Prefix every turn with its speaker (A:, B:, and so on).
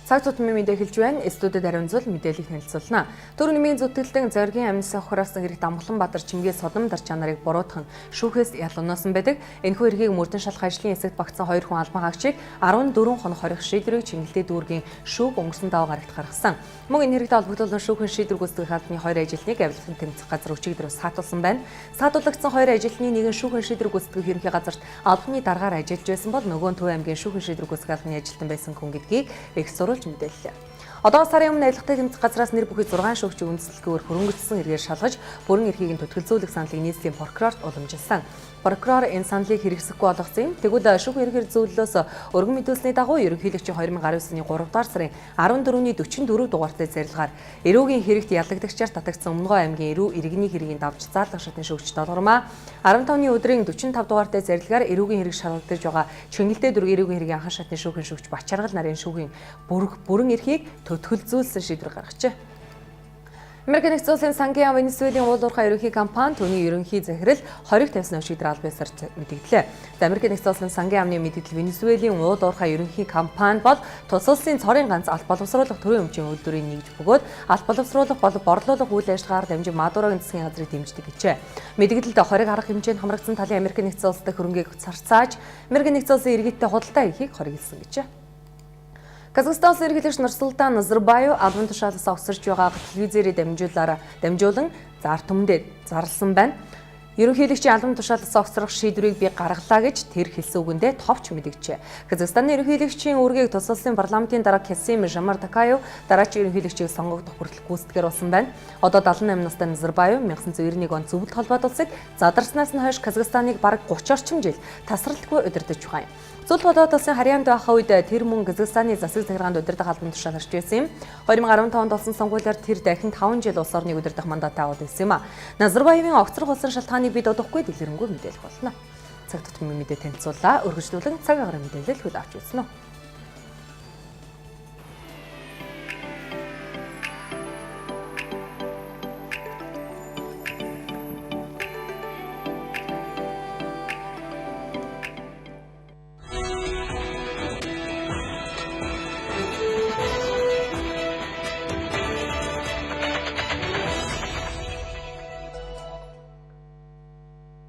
A: Цаг тутмын мэдээ хэлж байна. Студид ариунзуул мэдээлэл танилцуулна. Төрөмийн зүтгэлтэн зоригийн амьсаа хураасан хэрэг Дамглан Баатар чимгээ содом дар чанарыг буруутган шүүхээс ялгааносон байдаг. Энэхүү эргийг мөрдөн шалах ажлын хэсэгт багтсан 2 хүн албан хаагчийг 14 хоног хорих шийдвэрийг Чингэлтэй дүүргийн шүүх өнгөрсөн даваа гарагт гаргасан. Мөн энэ хэрэгтэй холбогдуулан шүүхэн шийдвэр гүйцэтгэх албаны 2 ажилтныг авилгын тэмцэх газар өчигдрөөс саатуулсан байна. Саатуулагдсан 2 ажилтны нэг нь шүүхэн шийдвэр гүйцэтгэх ерөнхий газарт албаны дараагаар ажиллаж байсан бол нөгөө нь Төв аймгийн шүүхэн шийдвэр гүйцэтгэх албаны ажилтан байсан хүн гэдгийг их сурвалж мэдээллээ. Одоо сарын өмнө авилгатай тэмцэх газраас нэр бүхий 6 шүүгчийн үндэслэлгээр хөрөнгөжсөн эргээр шалгаж бүрэн эрхийг нь төтгөлзүүлэх саналыг нийслэлийн прокурорт уламжилсан. Прокурор энэ саналыг хэрэгсэхгүй болгосон юм. Тэгвэл шүүх эргээр зөвлөлөөс өргөн мэдүүлсний дагуу ерөнхийлөгчийн 2019 оны 3 дугаар сарын 14-ний 44 дугаартай зарилгаар эрүүгийн хэрэгт ялагдагчаар татагдсан Өмнөгов аймгийн эрүү иргэний хэргийн давж заалгах шатны шүүгч Долгормаа 15-ны өдрийн 45 дугаартай зарилгаар эрүүгийн хэрэг шалгагдаж байгаа Чингэлтэй дүүргийн эрүүгийн хэргийн анхан шатны шүүхийн шүүгч Бачаргал нарын шүүхийн бүрэн эрхийг төтгөлзүүлсэн шийдвэр гаргажээ. Америкийн нэгдсэн улсын сангийн яам Венесуэлийн уул уурхай ерөнхий компани түүний ерөнхий захирал 20 тавьсан өчигдөр албан ёсоор мэдэгдлээ. Америкийн нэгдсэн улсын сангийн яамны мэдээлэл Венесуэлийн уул уурхай ерөнхий компани бол тус улсын цорын ганц алт боловсруулах төрийн өмчийн үйлдвэрийг нэгж бөгөөд алт боловсруулах болон борлуулах үйл ажиллагаагаар дамжин Мадурогийн засгийн газрыг дэмждэг гэжээ. Мэдээлэлд 20 арга хэмжээнд хамрагдсан талын Америкийн нэгдсэн улс дахь хөрөнгийг царцааж Америкийн нэгдсэн улсын иргэдтэй худалдаа хийхийг хориглосон гэжээ. Казахстан улсын ерөнхийлөгч Нурсултан Назарбаев албан тушаалаас огсорж байгаа телевизээр дамжуулан зар түмэндээ зарласан байна. Ерөнхийлөгчийн албан тушаалаас огсрох шийдвэрийг би гаргалаа гэж тэр хэлсэн үгэндээ товч мэдэгчээ. Казахстаны ерөнхийлөгчийн үүргийг тус улсын парламентын дарга Касим Жомарт-Токаев дараачийн ерөнхийлөгчийг сонгогдох хүртэл гүйцэтгэр болсон байна. Одоо 78 настай Назарбаев 1991 он Зөвлөлт холбоот улсыг задарснаас нь хойш Казахстаныг бараг 30 орчим жил тасралтгүй удирдах байгаа юм. Зөвлөлт холбоот улсын харьяанд байхаа үед тэр мөн Казахстаны засаг захиргаанд удирдах албан тушаал орж байсан юм. 2015 онд болсон сонгуулиар тэр дахин 5 жил улс орныг удирдах мандатаа аваад байсан юм а. Назарбаевын огцрох улсын шалтгааныг бид удахгүй дэлгэрэнгүй мэдээлэх болно. Цаг тутмын мэдээ танилцуулаа. Өргөжлүүлэн цаг агаар мэдээлэл хүлээн авч үзсэн үү?